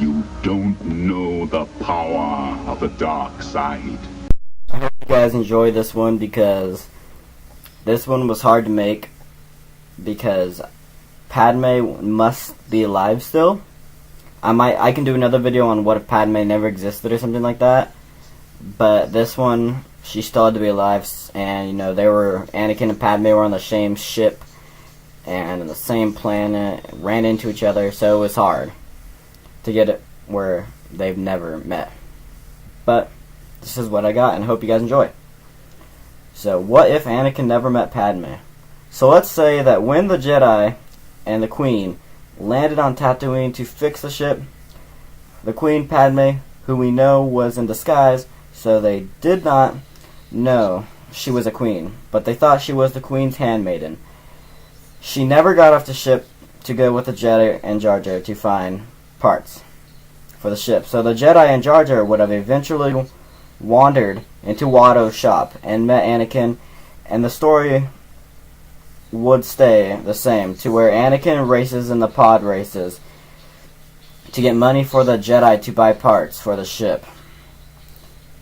You don't know the power of the dark side. I hope you guys enjoy this one because this one was hard to make because Padme must be alive still. I can do another video on what if Padme never existed or something like that. But this one, she still had to be alive, and Anakin and Padme were on the same ship and on the same planet, ran into each other, so it was hard to get it where they've never met. But this is what I got, and I hope you guys enjoy. So, what if Anakin never met Padme? So let's say that when the Jedi and the Queen landed on Tatooine to fix the ship, the Queen Padme, who we know was in disguise, so they did not know she was a queen, but they thought she was the Queen's handmaiden. She never got off the ship to go with the Jedi and Jar Jar to find parts for the ship. So the Jedi and Jar Jar would have eventually wandered into Watto's shop and met Anakin, and the story would stay the same, to where Anakin races in the pod races to get money for the Jedi to buy parts for the ship.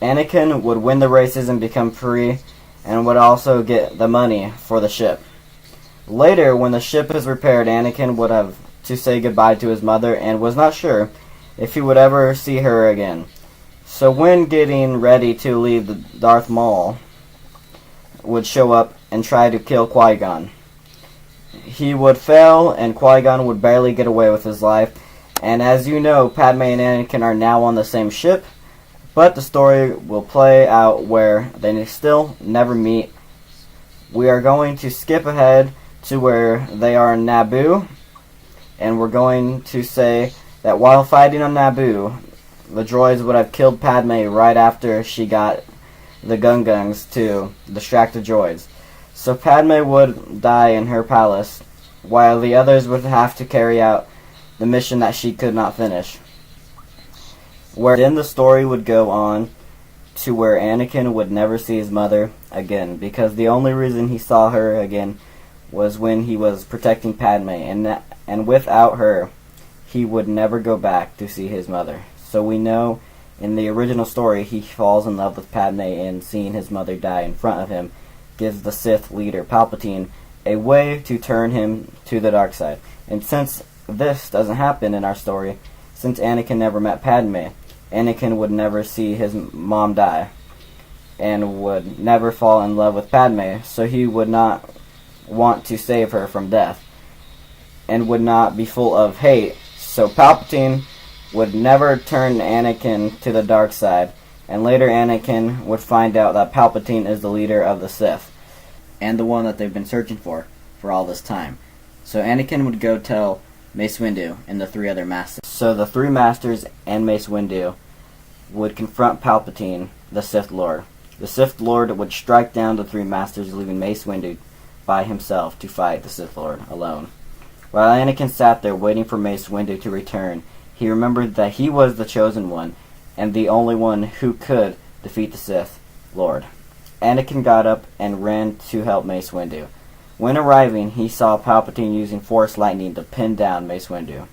Anakin would win the races and become free, and would also get the money for the ship. Later, when the ship is repaired, Anakin would have to say goodbye to his mother and was not sure if he would ever see her again. So when getting ready to leave, the Darth Maul would show up and try to kill Qui-Gon. He would fail, and Qui-Gon would barely get away with his life. And as you know, Padme and Anakin are now on the same ship, but the story will play out where they still never meet. We are going to skip ahead to where they are in Naboo, and we're going to say that while fighting on Naboo, the droids would have killed Padme right after she got the Gungungs to distract the droids. So Padme would die in her palace, while the others would have to carry out the mission that she could not finish. Where then the story would go on to where Anakin would never see his mother again, because the only reason he saw her again was when he was protecting Padme, and without her, he would never go back to see his mother. So we know in the original story he falls in love with Padme, and seeing his mother die in front of him gives the Sith leader Palpatine a way to turn him to the dark side. And since this doesn't happen in our story, since Anakin never met Padme, Anakin would never see his mom die and would never fall in love with Padme, so he would not want to save her from death and would not be full of hate. So Palpatine would never turn Anakin to the dark side, and later Anakin would find out that Palpatine is the leader of the Sith and the one that they've been searching for all this time. So Anakin would go tell Mace Windu and the three other masters. So the three masters and Mace Windu would confront Palpatine, the Sith Lord. The Sith Lord would strike down the three masters, leaving Mace Windu by himself to fight the Sith Lord alone. While Anakin sat there waiting for Mace Windu to return, he remembered that he was the chosen one and the only one who could defeat the Sith Lord. Anakin got up and ran to help Mace Windu. When arriving, he saw Palpatine using Force Lightning to pin down Mace Windu.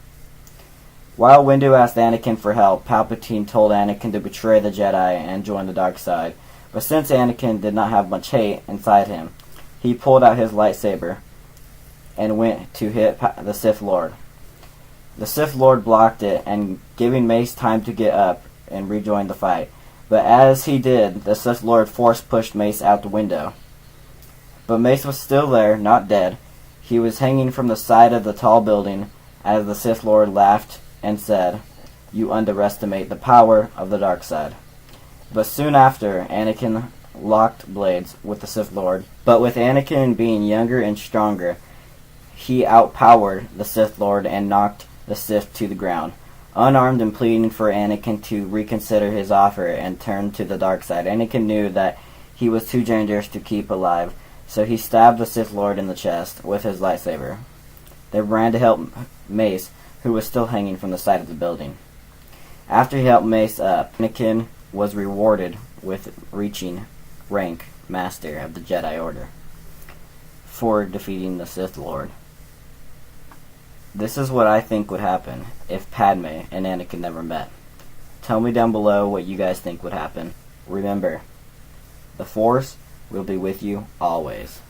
While Windu asked Anakin for help, Palpatine told Anakin to betray the Jedi and join the dark side. But since Anakin did not have much hate inside him, he pulled out his lightsaber and went to hit the Sith Lord. The Sith Lord blocked it, and giving Mace time to get up and rejoin the fight. But as he did, the Sith Lord force-pushed Mace out the window. But Mace was still there, not dead. He was hanging from the side of the tall building as the Sith Lord laughed and said, "You underestimate the power of the dark side." But soon after, Anakin locked blades with the Sith Lord. But with Anakin being younger and stronger, he outpowered the Sith Lord and knocked the Sith to the ground. Unarmed and pleading for Anakin to reconsider his offer and turn to the dark side, Anakin knew that he was too dangerous to keep alive, so he stabbed the Sith Lord in the chest with his lightsaber. They ran to help Mace, who was still hanging from the side of the building. After he helped Mace up, Anakin was rewarded with reaching rank Master of the Jedi Order for defeating the Sith Lord. This is what I think would happen if Padme and Anakin never met. Tell me down below what you guys think would happen. Remember, the Force will be with you always.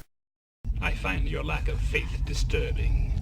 I find your lack of faith disturbing.